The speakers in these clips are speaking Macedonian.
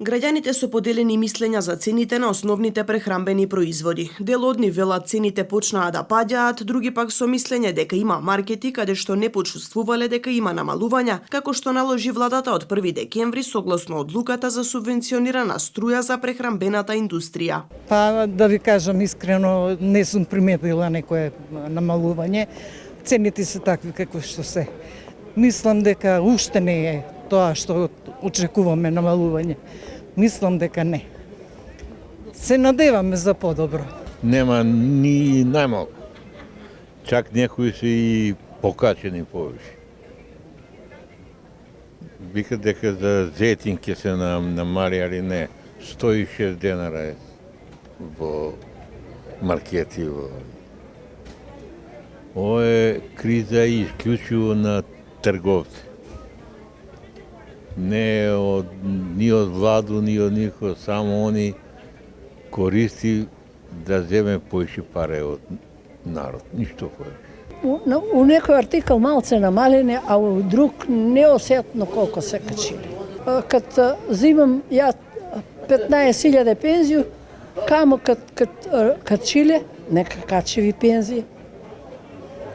Граѓаните со поделени мислења за цените на основните прехранбени производи. Дел од нив велат цените почнаа да паѓаат, други пак со мислење дека има маркети каде што не почувствувале дека има намалувања, како што наложи владата од 1 декември согласно одлуката за субвенционирана струја за прехранбената индустрија. Па да ви кажам искрено, не сум приметила некое намалување. Цените се такви како што се. Мислам дека уште не е тоа што очекуваме намалување. Мислам дека не. Се надеваме за подобро. Нема ни најмалку. Чак некои се и покачени повише. Викат дека за зетин ќе се намали, али не. 106 денара е во маркети. Ова е криза исклучиво на трговци. Не ни од владу, ни од никој, само они користи да земе поише пари од народ, ништо повеќе. У некој артикал малце намалене, а у друг неосетно колку се качили. Кад зимам ја 15.000 пензiju, камо кад качиле, нека качеви пензии.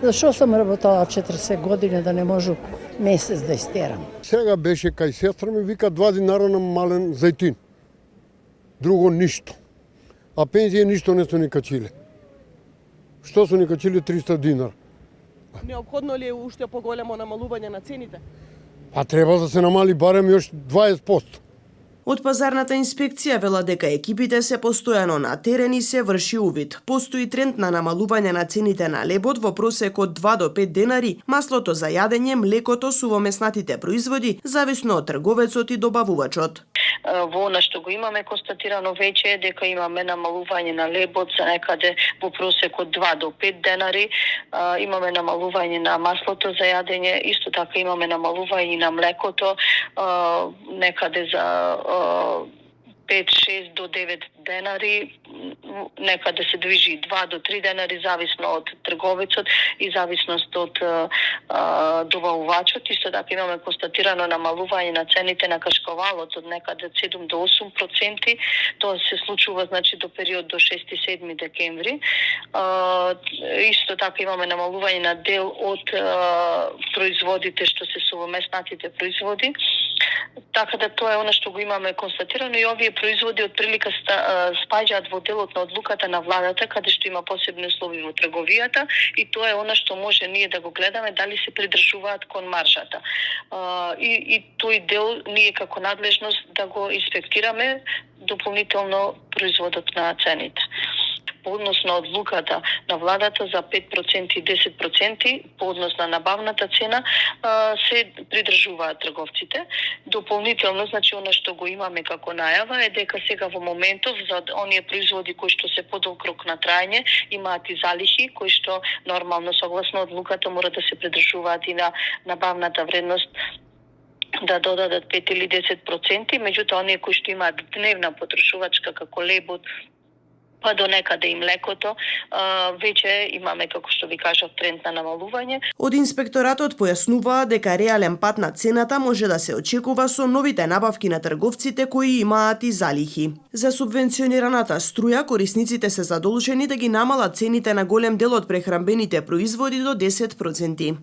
Зашо сам работала 40 години да не можу месец да истерам? Сега беше кај сестра ми, вика 2 динара намален зајтин. Друго ништо. А пензија ништо не се ни качиле. Што се ни качиле 300 динара. Неопходно ли е уште поголемо намалување на цените? А треба да се намали барем још 20%. Од пазарната инспекција вела дека екипите се постојано на терен и се врши увид. Постои тренд на намалување на цените на лебот во просек од 2 до 5 денари, маслото за јадење, млекото, сувомеснатите производи, зависно од трговецот и добавувачот. Во она што го имаме констатирано веќе е дека имаме намалување на лебот за некаде во просек од 2 до 5 денари, имаме намалување на маслото за јадење, исто така имаме намалување на млекото, некаде за 5-6 до 9 денари, некаде се движи 2 до 3 денари, зависно од трговецот и зависност од добавувачот. Исто така имаме констатирано намалување на цените на кашкавалот од некаде 7 до 8%. Тоа се случува значи до период до 6-7 декември. Исто така имаме намалување на дел од производите што се сувомеснатите производи. Така да тоа е она што го имаме констатирано и овие производи од прилика спаѓаат во делот на одлуката на владата каде што има посебни услови во трговијата и тоа е она што може ние да го гледаме дали се придржуваат кон маржата. И тој дел ние како надлежност да го инспектираме дополнително производот на цените. По однос на одлуката на владата за 5% и 10% по однос на набавната цена се придржуваат трговците. Дополнително, значи, она што го имаме како најава е дека сега во моментов за оние производи кои што се подолг рок на трајање имаат и залихи кои што нормално согласно одлуката мора да се придржуваат и на набавната вредност да додадат 5 или 10%, меѓутоа оние кои што имаат дневна потрошувачка како лебот, па до некаде и млекото, веќе имаме, како што ви кажав, тренд на намалување. Од инспекторатот појаснуваа дека реален пат на цената може да се очекува со новите набавки на трговците кои имаат и залихи. За субвенционираната струја, корисниците се задолжени да ги намалат цените на голем дел од прехранбените производи до 10%.